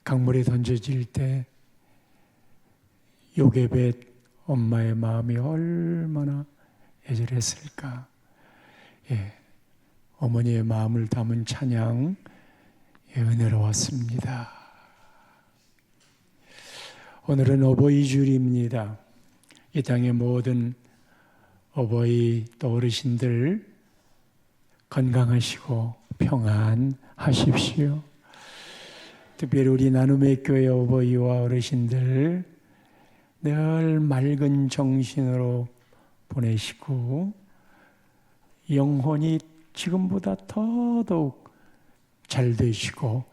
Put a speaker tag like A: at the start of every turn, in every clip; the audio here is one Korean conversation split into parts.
A: 강물에 던져질 때 요게벳 엄마의 마음이 얼마나 애절했을까. 예, 어머니의 마음을 담은 찬양, 은혜로웠습니다. 오늘은 어버이 주일입니다. 이 땅의 모든 어버이 또 어르신들 건강하시고 평안하십시오. 특별히 우리 나눔의 교회 어버이와 어르신들 늘 맑은 정신으로 보내시고 영혼이 지금보다 더더욱 잘 되시고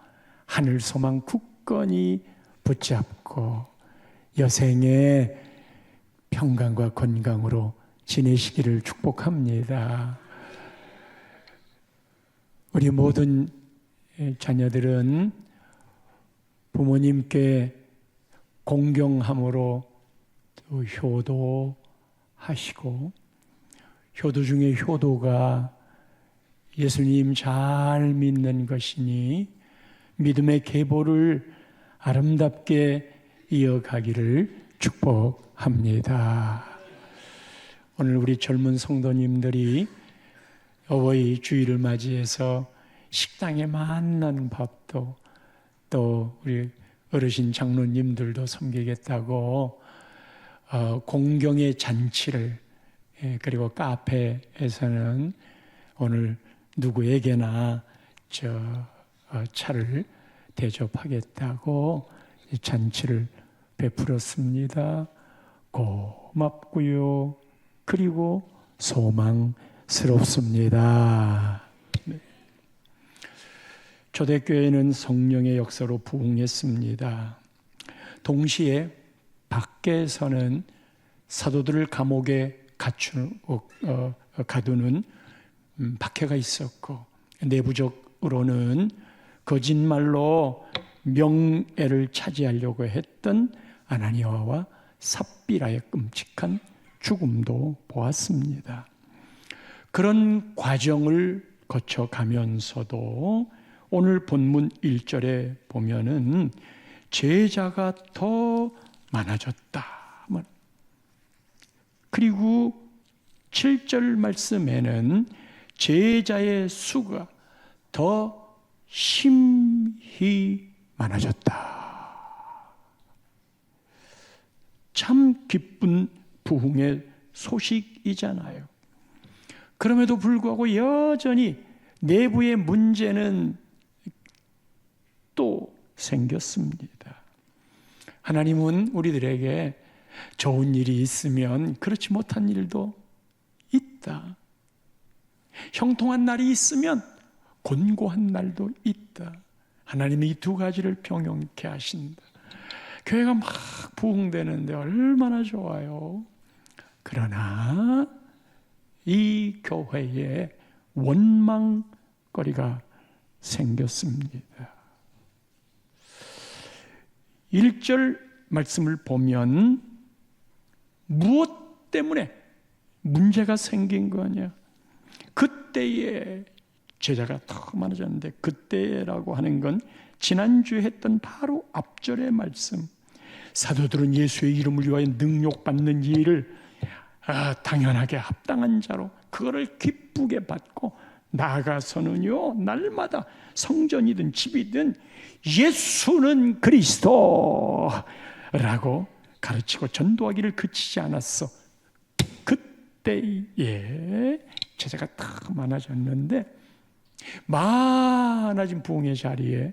A: 하늘 소망 굳건히 붙잡고 여생의 평강과 건강으로 지내시기를 축복합니다. 우리 모든 자녀들은 부모님께 공경함으로 또 효도하시고, 효도 중에 효도가 예수님 잘 믿는 것이니 믿음의 계보를 아름답게 이어가기를 축복합니다. 오늘 우리 젊은 성도님들이 어버이 주일을 맞이해서 식당에 만난 밥도 또 우리 어르신 장로님들도 섬기겠다고 공경의 잔치를 그리고 카페에서는 오늘 누구에게나 차를 대접하겠다고 잔치를 베풀었습니다. 고맙고요. 그리고 소망스럽습니다. 네. 초대교회는 성령의 역사로 부흥했습니다. 동시에 밖에서는 사도들을 감옥에 가두는 박해가 있었고, 내부적으로는 거짓말로 명예를 차지하려고 했던 아나니아와 삽비라의 끔찍한 죽음도 보았습니다. 그런 과정을 거쳐가면서도 오늘 본문 1절에 보면은 제자가 더 많아졌다. 그리고 7절 말씀에는 제자의 수가 더 심히 많아졌다. 참 기쁜 부흥의 소식이잖아요. 그럼에도 불구하고 여전히 내부의 문제는 또 생겼습니다. 하나님은 우리들에게 좋은 일이 있으면 그렇지 못한 일도 있다. 형통한 날이 있으면 곤고한 날도 있다. 하나님은 이 두 가지를 병용케 하신다. 교회가 막 부흥되는데 얼마나 좋아요. 그러나 이 교회에 원망거리가 생겼습니다. 1절 말씀을 보면 무엇 때문에 문제가 생긴 거냐? 그때에 제자가 더 많아졌는데, 그때라고 하는 건 지난주에 했던 바로 앞절의 말씀. 사도들은 예수의 이름을 위하여 능욕받는 일을 당연하게 합당한 자로 그거를 기쁘게 받고 나아가서는요, 날마다 성전이든 집이든 예수는 그리스도라고 가르치고 전도하기를 그치지 않았어. 그때에 제자가 더 많아졌는데, 많아진 부흥의 자리에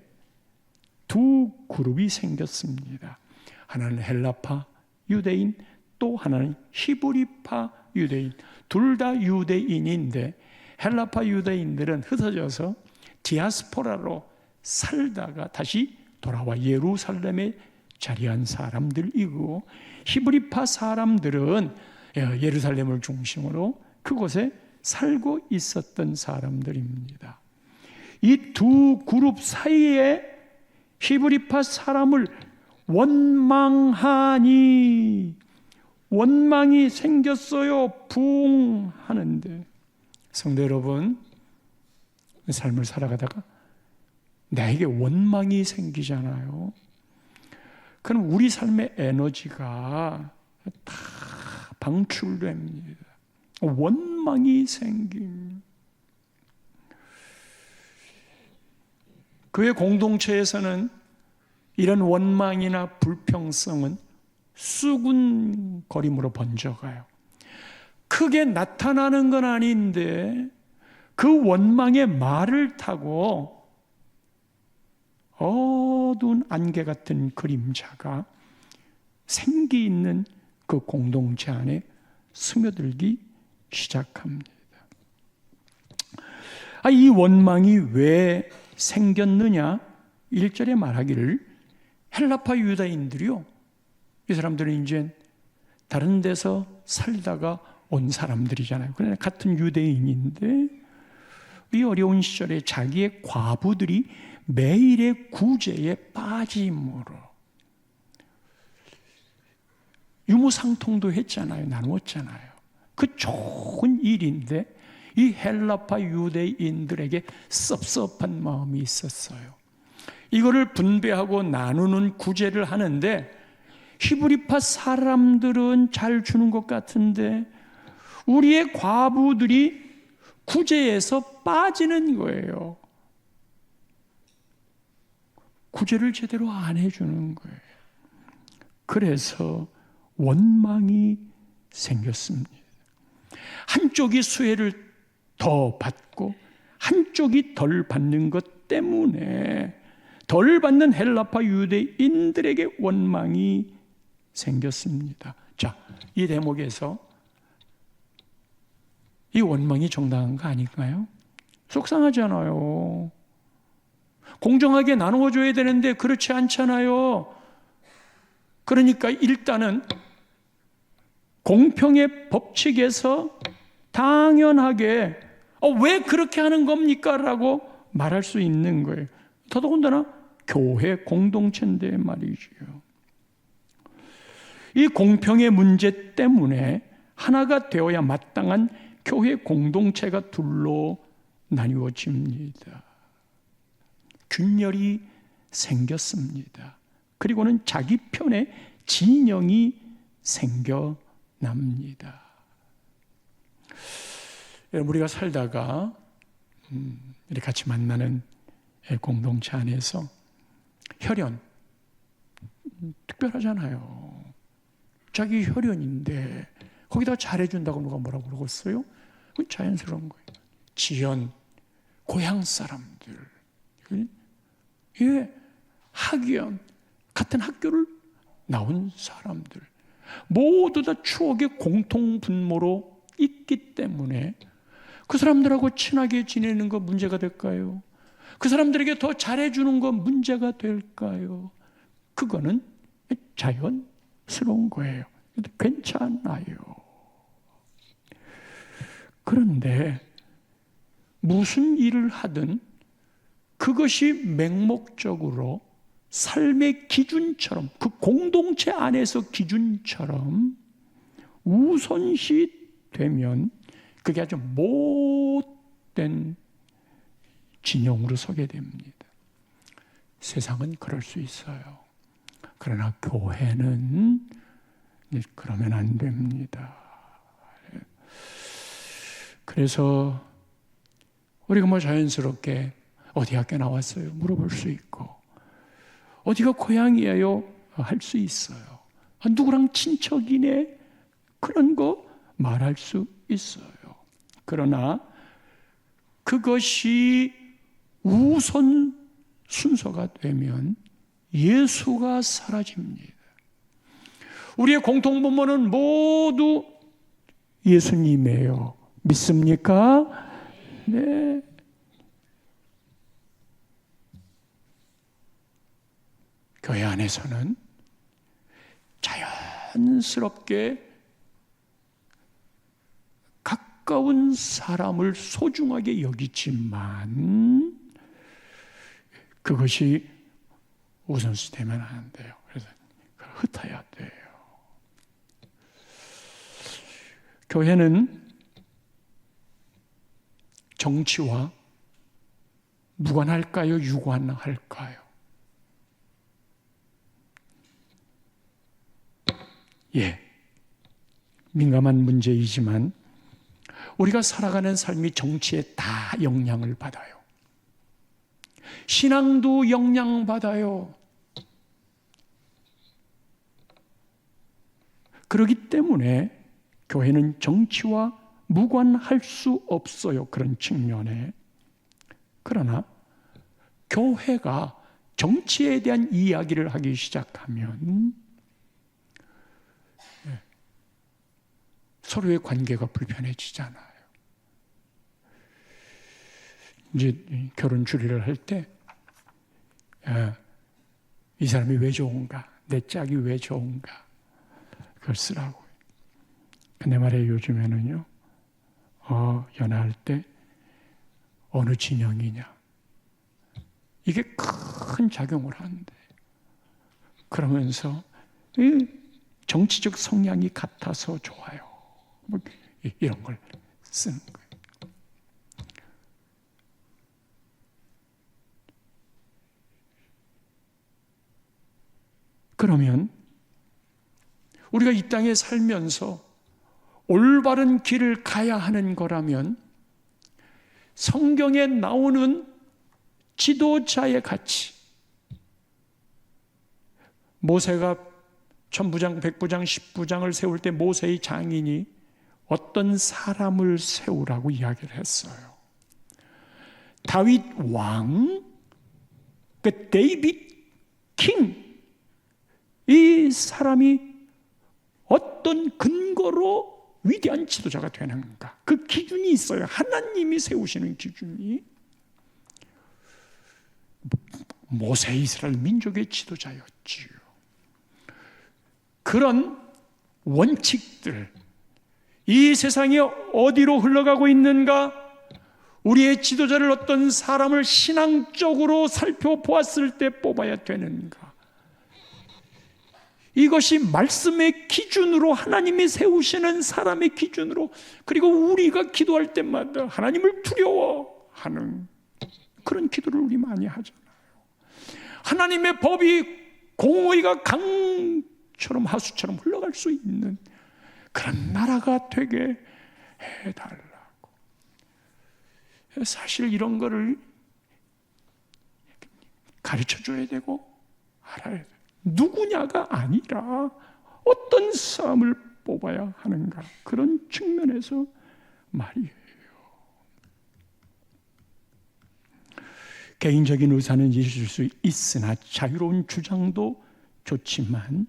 A: 두 그룹이 생겼습니다. 하나는 헬라파 유대인, 또 하나는 히브리파 유대인. 둘 다 유대인인데 헬라파 유대인들은 흩어져서 디아스포라로 살다가 다시 돌아와 예루살렘에 자리한 사람들이고, 히브리파 사람들은 예루살렘을 중심으로 그곳에 살고 있었던 사람들입니다. 이 두 그룹 사이에 히브리파 사람을 원망하니 원망이 생겼어요. 부흥하는데. 성도 여러분, 삶을 살아가다가 나에게 원망이 생기잖아요. 그럼 우리 삶의 에너지가 다 방출됩니다. 원망이 생깁니다. 그의 공동체에서는 이런 원망이나 불평성은 수군거림으로 번져가요. 크게 나타나는 건 아닌데 그 원망의 말을 타고 어두운 안개 같은 그림자가 생기 있는 그 공동체 안에 스며들기 시작합니다. 이 원망이 왜 생겼느냐? 1절에 말하기를 헬라파 유다인들이요, 이 사람들은 이제 다른 데서 살다가 온 사람들이잖아요. 그러나 같은 유대인인데 이 어려운 시절에 자기의 과부들이 매일의 구제에 빠짐으로 유무상통도 했잖아요. 나누었잖아요. 그 좋은 일인데 이 헬라파 유대인들에게 섭섭한 마음이 있었어요. 이거를 분배하고 나누는 구제를 하는데 히브리파 사람들은 잘 주는 것 같은데 우리의 과부들이 구제에서 빠지는 거예요. 구제를 제대로 안 해주는 거예요. 그래서 원망이 생겼습니다. 한쪽이 수혜를 더 받고 한쪽이 덜 받는 것 때문에 덜 받는 헬라파 유대인들에게 원망이 생겼습니다. 자, 이 대목에서 이 원망이 정당한 거 아닌가요? 속상하잖아요. 공정하게 나누어줘야 되는데 그렇지 않잖아요. 그러니까 일단은 공평의 법칙에서 당연하게 왜 그렇게 하는 겁니까? 라고 말할 수 있는 거예요. 더더군다나 교회 공동체인데 말이지요. 이 공평의 문제 때문에 하나가 되어야 마땅한 교회 공동체가 둘로 나뉘어집니다. 균열이 생겼습니다. 그리고는 자기 편의 진영이 생겨납니다. 우리가 살다가 이렇게 같이 만나는 공동체 안에서 혈연 특별하잖아요. 자기 혈연인데 거기다 잘해준다고 누가 뭐라고 그러겠어요? 그건 자연스러운 거예요. 지연, 고향 사람들, 학연, 같은 학교를 나온 사람들 모두 다 추억의 공통분모로 있기 때문에 그 사람들하고 친하게 지내는 거 문제가 될까요? 그 사람들에게 더 잘해주는 거 문제가 될까요? 그거는 자연스러운 거예요. 괜찮아요. 그런데 무슨 일을 하든 그것이 맹목적으로 삶의 기준처럼, 그 공동체 안에서 기준처럼 우선시 되면 그게 아주 못된 진영으로 서게 됩니다. 세상은 그럴 수 있어요. 그러나 교회는 그러면 안 됩니다. 그래서 우리가 자연스럽게 어디 학교 나왔어요? 물어볼 수 있고, 어디가 고향이에요? 할 수 있어요. 누구랑 친척이네? 그런 거 말할 수 있어요. 그러나 그것이 우선 순서가 되면 예수가 사라집니다. 우리의 공통분모는 모두 예수님이에요. 믿습니까? 네. 교회 안에서는 자연스럽게 가까운 사람을 소중하게 여기지만 그것이 우선시 되면 안 돼요. 그래서 흩어야 돼요. 교회는 정치와 무관할까요? 유관할까요? 민감한 문제이지만 우리가 살아가는 삶이 정치에 다 영향을 받아요. 신앙도 영향받아요. 그렇기 때문에 교회는 정치와 무관할 수 없어요. 그런 측면에. 그러나 교회가 정치에 대한 이야기를 하기 시작하면 서로의 관계가 불편해지잖아요. 이제 결혼 주례를 할 때 이 사람이 왜 좋은가? 내 짝이 왜 좋은가? 그걸 쓰라고. 근데 말이에요, 요즘에는요, 연애할 때 어느 진영이냐? 이게 큰 작용을 하는데, 그러면서 정치적 성향이 같아서 좋아요. 뭐 이런 걸 쓰는 거예요. 그러면 우리가 이 땅에 살면서 올바른 길을 가야 하는 거라면 성경에 나오는 지도자의 가치, 모세가 천부장, 백부장, 십부장을 세울 때 모세의 장인이 어떤 사람을 세우라고 이야기를 했어요. 다윗 왕, 그 데이빗 킹, 이 사람이 어떤 근거로 위대한 지도자가 되는가? 그 기준이 있어요. 하나님이 세우시는 기준이. 모세 이스라엘 민족의 지도자였지요. 그런 원칙들, 이 세상이 어디로 흘러가고 있는가? 우리의 지도자를 어떤 사람을 신앙적으로 살펴보았을 때 뽑아야 되는가? 이것이 말씀의 기준으로, 하나님이 세우시는 사람의 기준으로, 그리고 우리가 기도할 때마다 하나님을 두려워하는 그런 기도를 우리 많이 하잖아요. 하나님의 법이 공의가 강처럼 하수처럼 흘러갈 수 있는 그런 나라가 되게 해달라고. 사실 이런 거를 가르쳐줘야 되고 알아야 돼요. 누구냐가 아니라 어떤 사람을 뽑아야 하는가, 그런 측면에서 말이에요. 개인적인 의사는 있을 수 있으나 자유로운 주장도 좋지만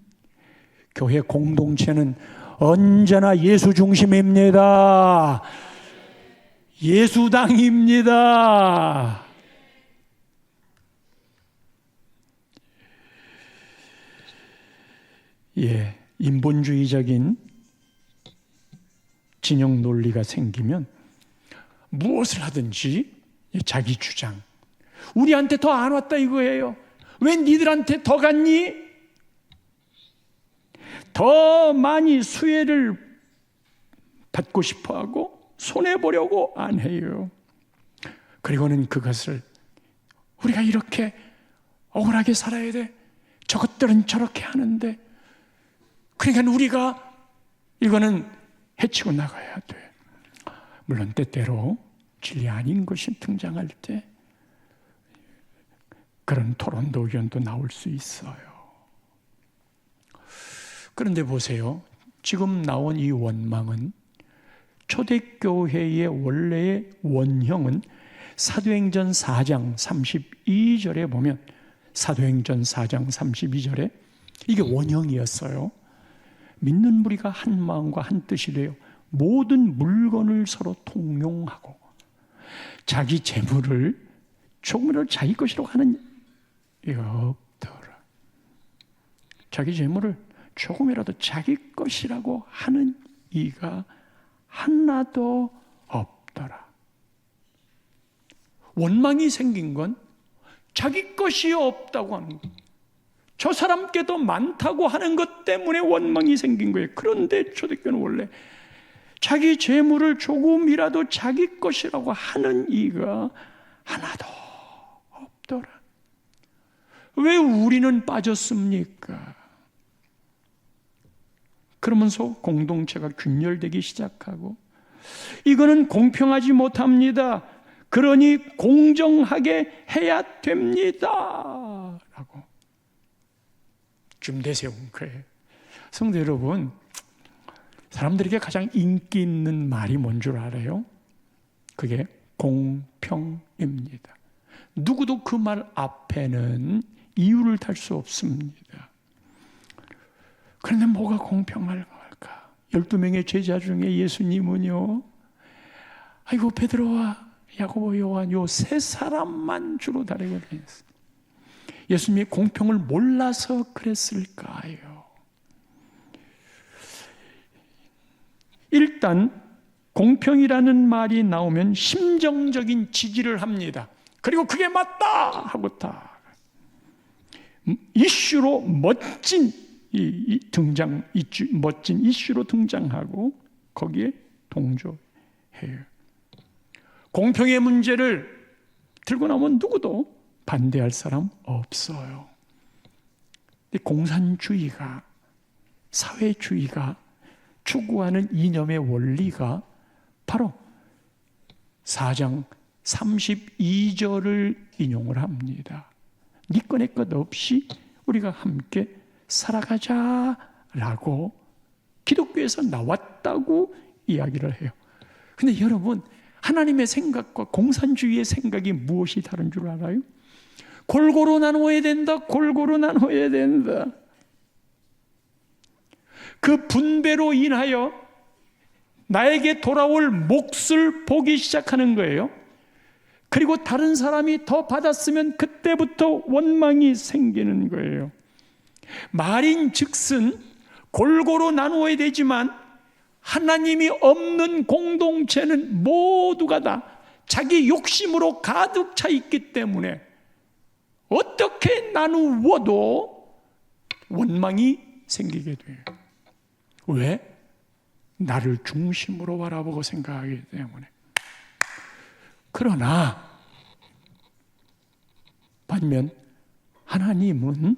A: 교회 공동체는 언제나 예수 중심입니다. 예수당입니다. 인본주의적인 진영 논리가 생기면 무엇을 하든지 자기 주장, 우리한테 더 안 왔다 이거예요. 왜 니들한테 더 갔니? 더 많이 수혜를 받고 싶어하고 손해보려고 안 해요. 그리고는 그것을 우리가 이렇게 억울하게 살아야 돼, 저것들은 저렇게 하는데, 그러니까 우리가 이거는 해치고 나가야 돼. 물론 때때로 진리 아닌 것이 등장할 때 그런 토론도 의견도 나올 수 있어요. 그런데 보세요. 지금 나온 이 원망은 초대교회의 원래의 원형은 사도행전 4장 32절에 보면, 사도행전 4장 32절에 이게 원형이었어요. 믿는 무리가 한 마음과 한 뜻이 되어 모든 물건을 서로 통용하고 자기 재물을 조금이라도 자기 것이라고 하는 이가 없더라. 자기 재물을 조금이라도 자기 것이라고 하는 이가 하나도 없더라. 원망이 생긴 건 자기 것이 없다고 하는 거예요. 저 사람께 더 많다고 하는 것 때문에 원망이 생긴 거예요. 그런데 초대교회는 원래 자기 재물을 조금이라도 자기 것이라고 하는 이가 하나도 없더라. 왜 우리는 빠졌습니까? 그러면서 공동체가 균열되기 시작하고, 이거는 공평하지 못합니다. 그러니 공정하게 해야 됩니다. 라고 좀 내세운 거예요. 성도 여러분, 사람들에게 가장 인기 있는 말이 뭔 줄 알아요? 그게 공평입니다. 누구도 그 말 앞에는 이유를 달 수 없습니다. 그런데 뭐가 공평할까? 12명의 제자 중에 예수님은요, 아이고 베드로와 야고보 요한 요 세 사람만 주로 다니고 다녔어요. 예수님이 공평을 몰라서 그랬을까요? 일단 공평이라는 말이 나오면 심정적인 지지를 합니다. 그리고 그게 맞다 하고 다 이슈로 멋진 멋진 이슈로 등장하고 거기에 동조해요. 공평의 문제를 들고 나오면 누구도 반대할 사람 없어요. 공산주의가, 사회주의가 추구하는 이념의 원리가 바로 4장 32절을 인용을 합니다. 네 것 내 것 없이 우리가 함께 살아가자라고 기독교에서 나왔다고 이야기를 해요. 근데 여러분, 하나님의 생각과 공산주의의 생각이 무엇이 다른 줄 알아요? 골고루 나누어야 된다. 골고루 나누어야 된다. 그 분배로 인하여 나에게 돌아올 몫을 보기 시작하는 거예요. 그리고 다른 사람이 더 받았으면 그때부터 원망이 생기는 거예요. 말인즉슨 골고루 나누어야 되지만 하나님이 없는 공동체는 모두가 다 자기 욕심으로 가득 차 있기 때문에 어떻게 나누어도 원망이 생기게 돼요. 왜? 나를 중심으로 바라보고 생각하기 때문에. 그러나 반면 하나님은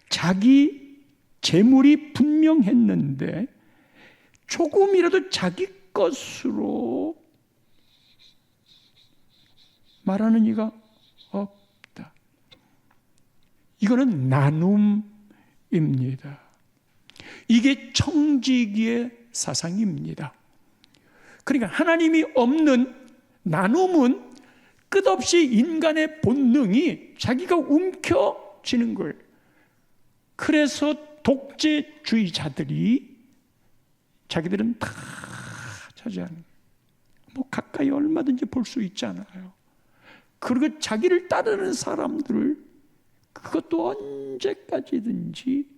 A: 자기 재물이 분명했는데 조금이라도 자기 것으로 말하는 이가 없다. 이거는 나눔입니다. 이게 청지기의 사상입니다. 그러니까 하나님이 없는 나눔은 끝없이 인간의 본능이 자기가 움켜쥐는 거예요. 그래서 독재주의자들이 자기들은 다 차지하는, 뭐 가까이 얼마든지 볼 수 있잖아요. 그리고 자기를 따르는 사람들을 그것도 언제까지든지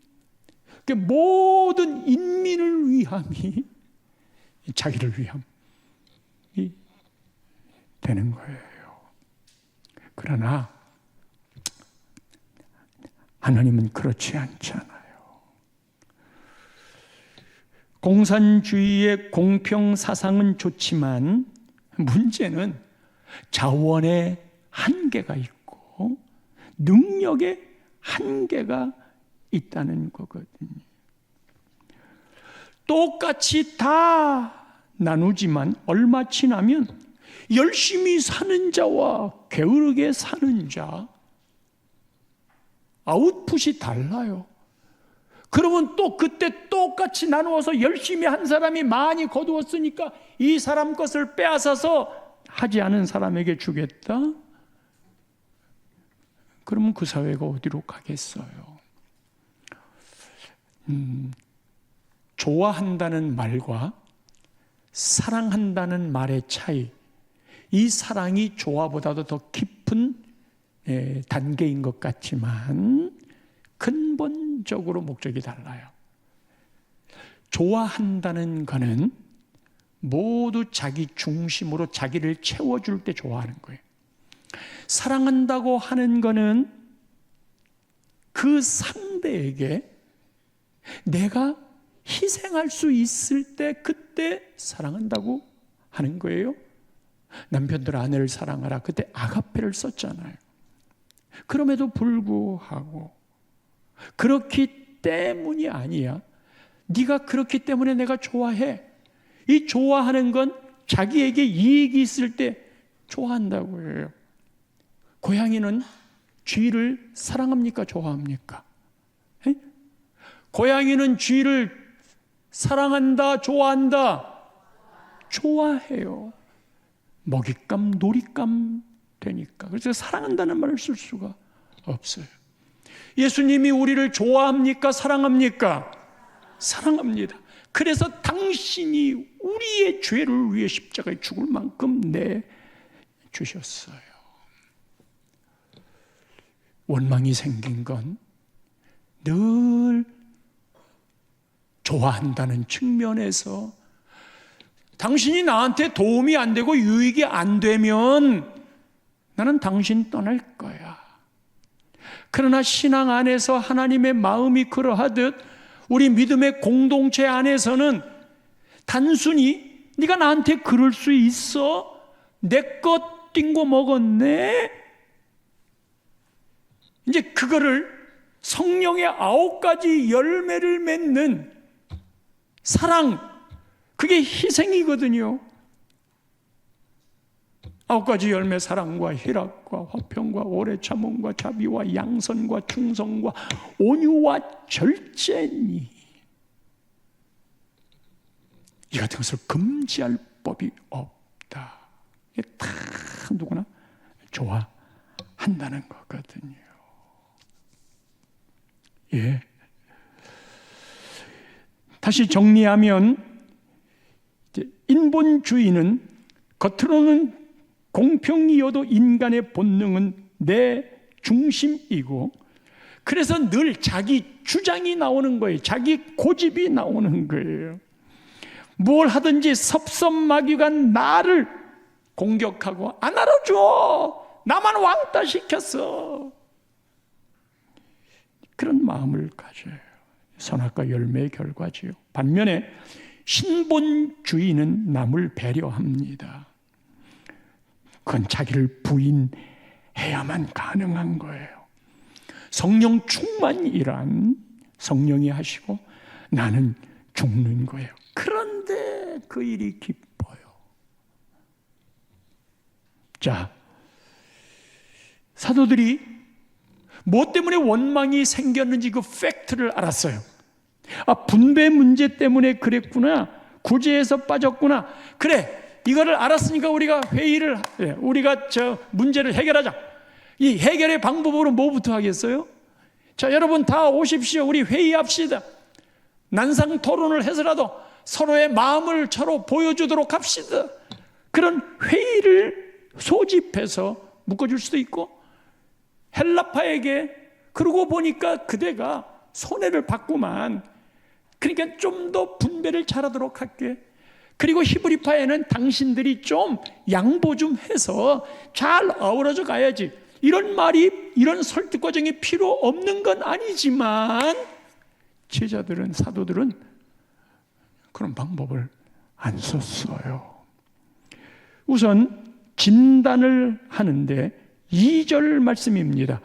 A: 모든 인민을 위함이 자기를 위함이 되는 거예요. 그러나 하나님은 그렇지 않잖아요. 공산주의의 공평 사상은 좋지만 문제는 자원의 한계가 있고 능력의 한계가 있다는 거거든요. 똑같이 다 나누지만 얼마 지나면 열심히 사는 자와 게으르게 사는 자 아웃풋이 달라요. 그러면 또 그때 똑같이 나누어서 열심히 한 사람이 많이 거두었으니까 이 사람 것을 빼앗아서 하지 않은 사람에게 주겠다? 그러면 그 사회가 어디로 가겠어요? 좋아한다는 말과 사랑한다는 말의 차이, 이 사랑이 좋아보다도 더 깊은 단계인 것 같지만 근본적으로 목적이 달라요. 좋아한다는 것은 모두 자기 중심으로 자기를 채워줄 때 좋아하는 거예요. 사랑한다고 하는 것은 그 상대에게 내가 희생할 수 있을 때 그때 사랑한다고 하는 거예요. 남편들 아내를 사랑하라, 그때 아가페를 썼잖아요. 그럼에도 불구하고 그렇기 때문이 아니야 네가 그렇기 때문에 내가 좋아해. 이 좋아하는 건 자기에게 이익이 있을 때 좋아한다고 해요. 고양이는 쥐를 사랑합니까? 좋아합니까? 에? 고양이는 쥐를 사랑한다? 좋아한다? 좋아해요. 먹잇감, 놀잇감 되니까. 그래서 사랑한다는 말을 쓸 수가 없어요. 예수님이 우리를 좋아합니까? 사랑합니까? 사랑합니다. 그래서 당신이 우리의 죄를 위해 십자가에 죽을 만큼 내주셨어요. 원망이 생긴 건 늘 좋아한다는 측면에서 당신이 나한테 도움이 안 되고 유익이 안 되면 나는 당신 떠날 거야. 그러나 신앙 안에서 하나님의 마음이 그러하듯 우리 믿음의 공동체 안에서는 단순히 네가 나한테 그럴 수 있어? 내 것 띵고 먹었네? 이제 그거를 성령의 9가지 열매를 맺는 사랑, 그게 희생이거든요. 9가지 열매, 사랑과 희락과 화평과 오래 참음과 자비와 양선과 충성과 온유와 절제니 이 같은 것을 금지할 법이 없다. 이게 다 누구나 좋아한다는 거거든요. 예. 다시 정리하면 인본주의는 겉으로는 공평이어도 인간의 본능은 내 중심이고, 그래서 늘 자기 주장이 나오는 거예요. 자기 고집이 나오는 거예요. 뭘 하든지 섭섭마귀가 나를 공격하고 안 알아줘. 나만 왕따 시켰어. 그런 마음을 가져요. 선악과 열매의 결과지요. 반면에 신본주의는 남을 배려합니다. 그건 자기를 부인해야만 가능한 거예요. 성령 충만이란 성령이 하시고 나는 죽는 거예요. 그런데 그 일이 기뻐요. 자, 사도들이 뭐 때문에 원망이 생겼는지 그 팩트를 알았어요. 아, 분배 문제 때문에 그랬구나. 구제에서 빠졌구나. 그래, 이거를 알았으니까 우리가 우리가 문제를 해결하자. 이 해결의 방법으로 뭐부터 하겠어요? 자, 여러분 다 오십시오. 우리 회의합시다. 난상 토론을 해서라도 서로의 마음을 서로 보여주도록 합시다. 그런 회의를 소집해서 묶어줄 수도 있고, 헬라파에게 그러고 보니까 그대가 손해를 받구만. 그러니까 좀 더 분배를 잘하도록 할게. 그리고 히브리파에는 당신들이 좀 양보 좀 해서 잘 어우러져 가야지. 이런 말이, 이런 설득 과정이 필요 없는 건 아니지만 제자들은, 사도들은 그런 방법을 안 썼어요. 우선 진단을 하는데 2절 말씀입니다.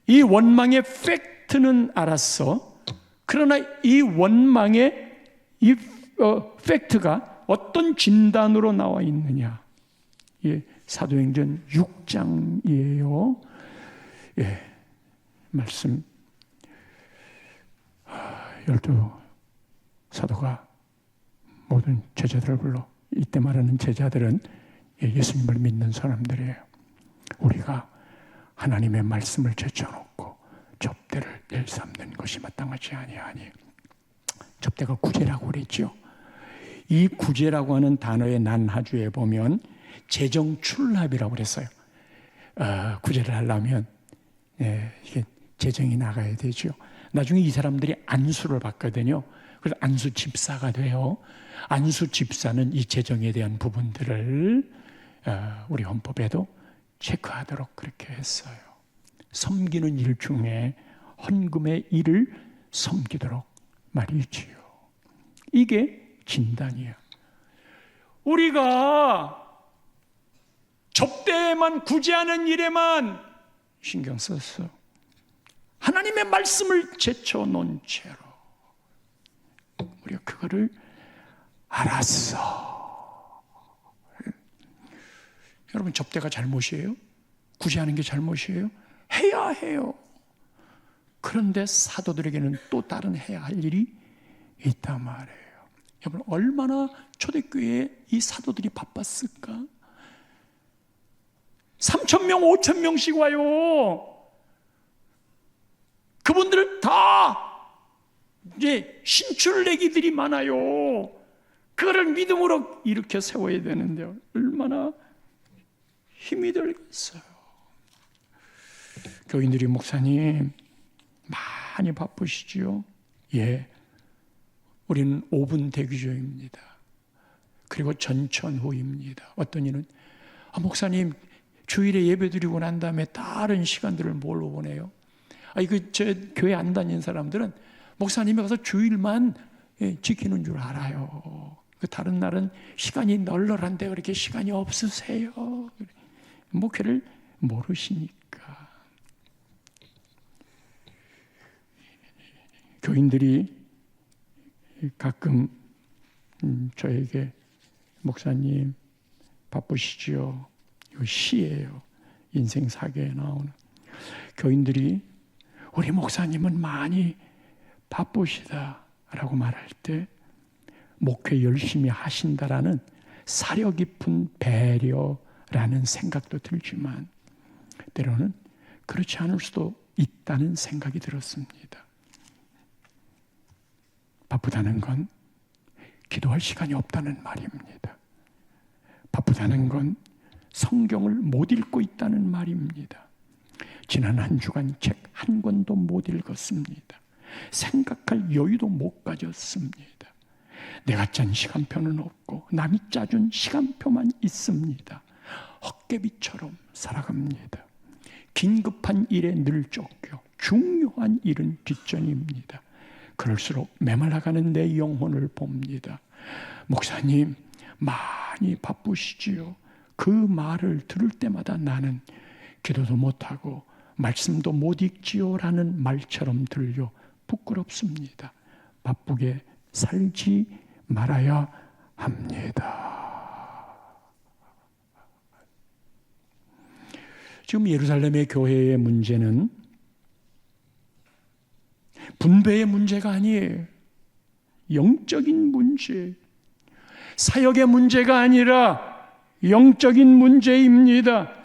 A: 이 원망의 팩트는 알았어. 그러나 이 원망의 이 팩트가 어떤 진단으로 나와 있느냐? 예, 사도행전 6장이에요. 예, 말씀 12 사도가 모든 제자들을 불러, 이때 말하는 제자들은 예수님을 믿는 사람들이에요. 우리가 하나님의 말씀을 제쳐놓고 접대를 일삼는 것이 마땅하지 아니하니. 접대가 구제라고 그랬죠. 이 구제라고 하는 단어의 난하주에 보면 재정출납이라고 그랬어요. 구제를 하려면 이게 재정이 나가야 되죠. 나중에 이 사람들이 안수를 받거든요. 그래서 안수 집사가 돼요. 안수 집사는 이 재정에 대한 부분들을 우리 헌법에도 체크하도록 그렇게 했어요. 섬기는 일 중에 헌금의 일을 섬기도록 말이지요. 이게 진단이에요. 우리가 접대에만, 구제하는 일에만 신경 썼어. 하나님의 말씀을 제쳐놓은 채로 우리가 그거를 알았어. 여러분, 접대가 잘못이에요? 굳이 하는 게 잘못이에요? 해야 해요. 그런데 사도들에게는 또 다른 해야 할 일이 있단 말이에요. 여러분, 얼마나 초대교회에 이 사도들이 바빴을까? 3,000명, 5,000명씩 와요. 그분들 다 이제 신출내기들이 많아요. 그거를 믿음으로 일으켜 세워야 되는데 얼마나 힘이 들겠어요. 교인들이 목사님 많이 바쁘시지요? 예, 우리는 5분 대기조입니다. 그리고 전천후입니다. 어떤 이는 목사님 주일에 예배 드리고 난 다음에 다른 시간들을 뭘로 보내요? 저 교회 안 다니는 사람들은 목사님이 가서 주일만 지키는 줄 알아요. 그 다른 날은 시간이 널널한데 그렇게 시간이 없으세요. 목회를 모르시니까. 교인들이 가끔 저에게 목사님 바쁘시지요? 이거 시예요. 인생 사계에 나오는. 교인들이 우리 목사님은 많이 바쁘시다 라고 말할 때 목회 열심히 하신다라는 사려 깊은 배려라는 생각도 들지만 때로는 그렇지 않을 수도 있다는 생각이 들었습니다. 바쁘다는 건 기도할 시간이 없다는 말입니다. 바쁘다는 건 성경을 못 읽고 있다는 말입니다. 지난 한 주간 책 한 권도 못 읽었습니다. 생각할 여유도 못 가졌습니다. 내가 짠 시간표는 없고 남이 짜준 시간표만 있습니다. 헛개비처럼 살아갑니다. 긴급한 일에 늘 쫓겨 중요한 일은 뒷전입니다. 그럴수록 메말라가는 내 영혼을 봅니다. 목사님 많이 바쁘시지요? 그 말을 들을 때마다 나는 기도도 못하고 말씀도 못 읽지요 라는 말처럼 들려 부끄럽습니다. 바쁘게 살지 말아야 합니다. 지금 예루살렘의 교회의 문제는 분배의 문제가 아니에요. 영적인 문제, 사역의 문제가 아니라 영적인 문제입니다.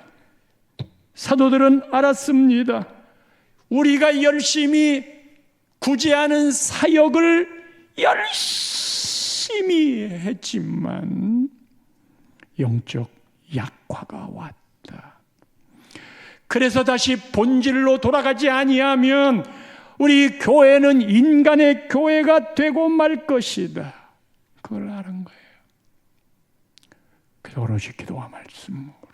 A: 사도들은 알았습니다. 우리가 열심히 구제하는 사역을 열심히 했지만 영적 약화가 왔다. 그래서 다시 본질로 돌아가지 아니하면 우리 교회는 인간의 교회가 되고 말 것이다. 그걸 아는 거예요. 그래서 오로지 기도와 말씀으로.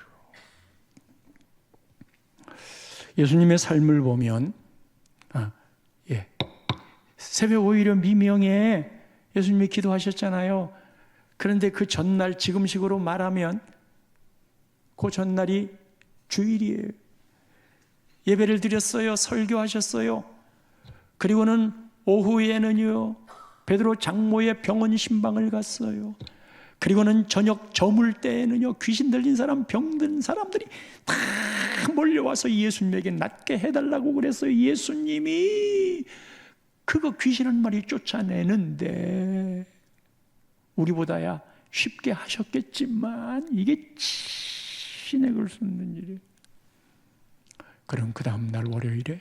A: 예수님의 삶을 보면 새벽 오히려 미명에 예수님이 기도하셨잖아요. 그런데 그 전날 지금식으로 말하면 그 전날이 주일이에요. 예배를 드렸어요. 설교하셨어요. 그리고는 오후에는요 베드로 장모의 병원 신방을 갔어요. 그리고는 저녁 저물 때에는요 귀신 들린 사람, 병든 사람들이 다 몰려와서 예수님에게 낫게 해달라고 그랬어요. 예수님이 그거 귀신 한 마리 쫓아내는데 우리보다야 쉽게 하셨겠지만 이게 신의 수 없는 일이에요. 그럼 그 다음 날 월요일에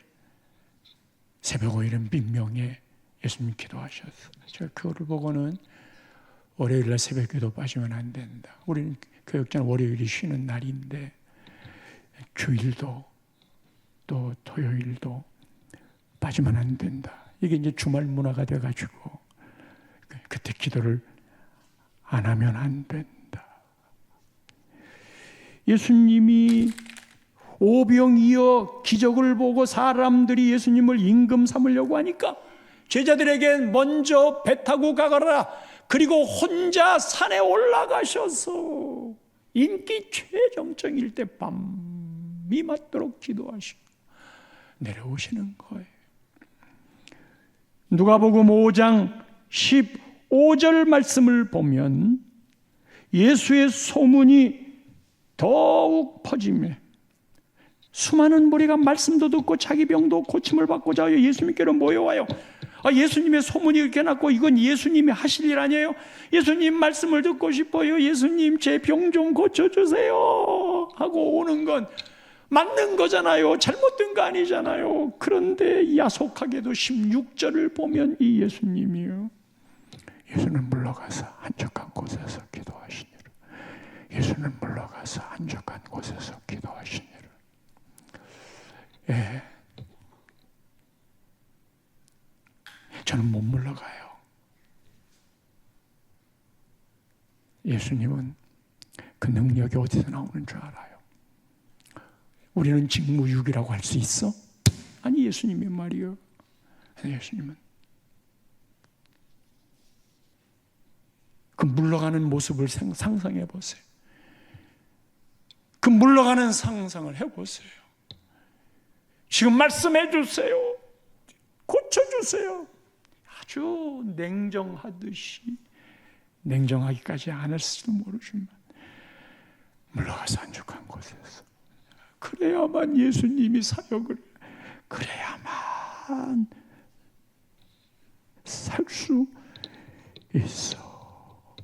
A: 새벽 5일은 민명에 예수님 기도하셨어요. 제가 그거를 보고는 월요일날 새벽 기도 빠지면 안 된다. 우리는 교역자는 월요일이 쉬는 날인데 주일도 또 토요일도 빠지면 안 된다. 이게 이제 주말 문화가 돼가지고 그때 기도를 안 하면 안 된다. 예수님이 오병이어 기적을 보고 사람들이 예수님을 임금 삼으려고 하니까 제자들에게 먼저 배 타고 가거라. 그리고 혼자 산에 올라가셔서 인기 최정점일 때 밤이 맞도록 기도하시고 내려오시는 거예요. 누가복음 5장 5절 말씀을 보면 예수의 소문이 더욱 퍼지며 수많은 무리가 말씀도 듣고 자기 병도 고침을 받고자 예수님께로 모여와요. 예수님의 소문이 이렇게 났고 이건 예수님이 하실 일 아니에요? 예수님 말씀을 듣고 싶어요. 예수님 제 병 좀 고쳐주세요 하고 오는 건 맞는 거잖아요. 잘못된 거 아니잖아요. 그런데 야속하게도 16절을 보면 이 예수님이요, 예수는 물러가서 한적한 곳에서 기도하시니라. 예수는 물러가서 한적한 곳에서 기도하시니라. 예, 저는 못 물러가요. 예수님은 그 능력이 어디서 나오는 줄 알아요. 우리는 직무유기라고 할 수 있어? 아니, 예수님이 말이요. 예수님은 그 물러가는 모습을 상상해 보세요. 그 물러가는 상상을 해보세요. 지금 말씀해 주세요. 고쳐주세요. 아주 냉정하듯이, 냉정하기까지 않았을지도 모르지만 물러가서 한적한 곳에서, 그래야만 예수님이 사역을, 그래야만 살 수 있어.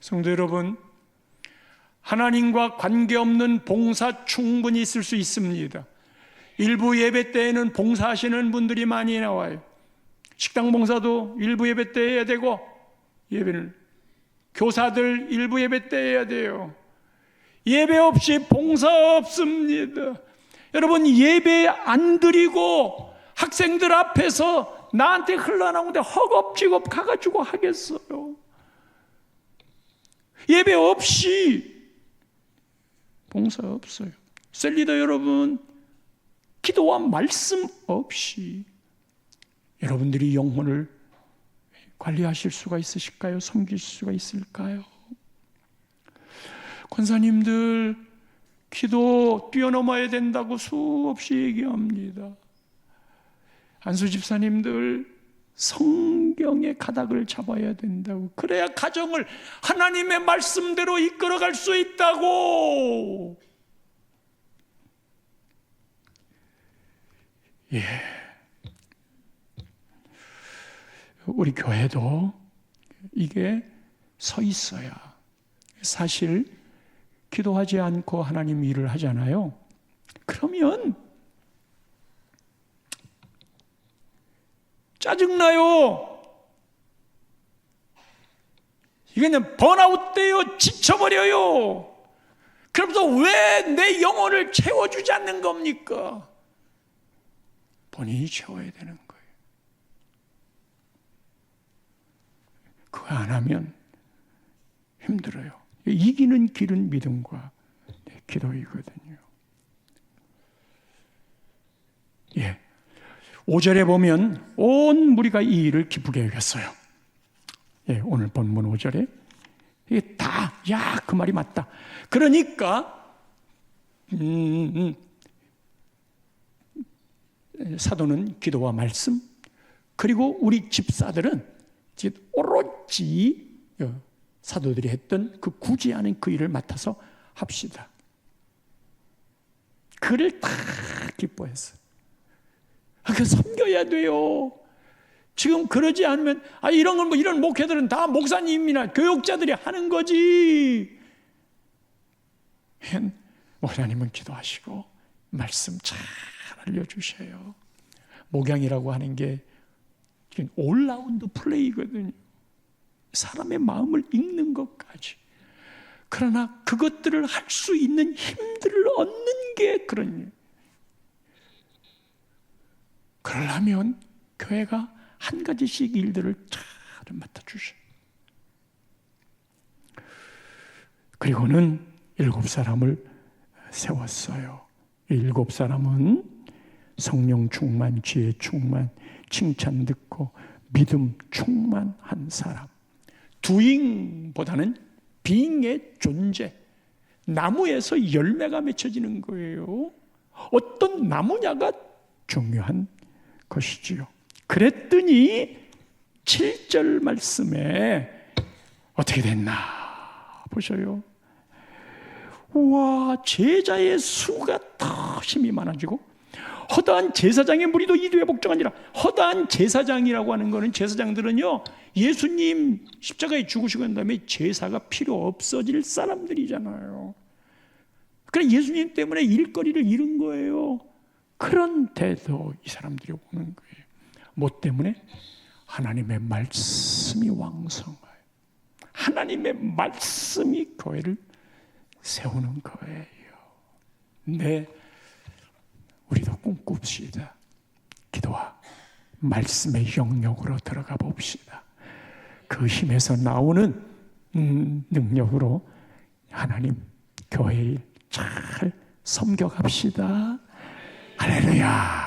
A: 성도 여러분, 하나님과 관계없는 봉사 충분히 있을 수 있습니다. 일부 예배 때에는 봉사하시는 분들이 많이 나와요. 식당 봉사도 일부 예배 때 해야 되고, 예배를, 교사들 일부 예배 때 해야 돼요. 예배 없이 봉사 없습니다. 여러분, 예배 안 드리고 학생들 앞에서 나한테 흘러나오는데 허겁지겁 가가지고 하겠어요? 예배 없이 봉사 없어요. 셀리더 여러분, 기도와 말씀 없이 여러분들이 영혼을 관리하실 수가 있으실까요? 섬길 수가 있을까요? 권사님들, 기도 뛰어넘어야 된다고 수없이 얘기합니다. 안수 집사님들, 성경의 가닥을 잡아야 된다고. 그래야 가정을 하나님의 말씀대로 이끌어갈 수 있다고. 예, 우리 교회도 이게 서 있어야, 사실 기도하지 않고 하나님 일을 하잖아요. 그러면 짜증나요. 이게 그냥 번아웃 돼요. 지쳐버려요. 그러면서 왜 내 영혼을 채워주지 않는 겁니까? 본인이 채워야 되는 거예요. 그거 안 하면 힘들어요. 이기는 길은 믿음과 기도이거든요. 예, 5절에 보면 온 무리가 이 일을 기쁘게 여겼어요. 예, 오늘 본문 5절에 이게 다, 야, 그 말이 맞다. 그러니까 사도는 기도와 말씀, 그리고 우리 집사들은 오롯이 사도들이 했던 그 굳이 않은 그 일을 맡아서 합시다. 그를 다 기뻐했어요. 그 섬겨야 돼요. 지금 그러지 않으면 이런 건 이런 목회들은 다 목사님이나 교육자들이 하는 거지. 목사님은 기도하시고 말씀 잘 알려주셔요. 목양이라고 하는 게 올라운드 플레이거든요. 사람의 마음을 읽는 것까지. 그러나 그것들을 할 수 있는 힘들을 얻는 게 그런 일. 그러려면 교회가 한 가지씩 일들을 잘 맡아주셔요. 그리고는 7사람을 세웠어요. 7사람은 성령 충만, 지혜 충만, 칭찬 듣고 믿음 충만한 사람. doing보다는 being의 존재. 나무에서 열매가 맺혀지는 거예요. 어떤 나무냐가 중요한 것이지요. 그랬더니 7절 말씀에 어떻게 됐나 보셔요. 우와, 제자의 수가 더 힘이 많아지고 허다한 제사장의 무리도 이두에 복종하니라. 허다한 제사장이라고 하는 거는, 제사장들은요, 예수님 십자가에 죽으시고 난 다음에 제사가 필요 없어질 사람들이잖아요. 그래, 예수님 때문에 일거리를 잃은 거예요. 그런데도 이 사람들이 오는 거예요. 뭐 때문에? 하나님의 말씀이 왕성해요. 하나님의 말씀이 교회를 세우는 거예요. 네, 우리도 꿈꿉시다. 기도와 말씀의 영역으로 들어가 봅시다. 그 힘에서 나오는 능력으로 하나님 교회를 잘 섬겨갑시다. 할렐루야.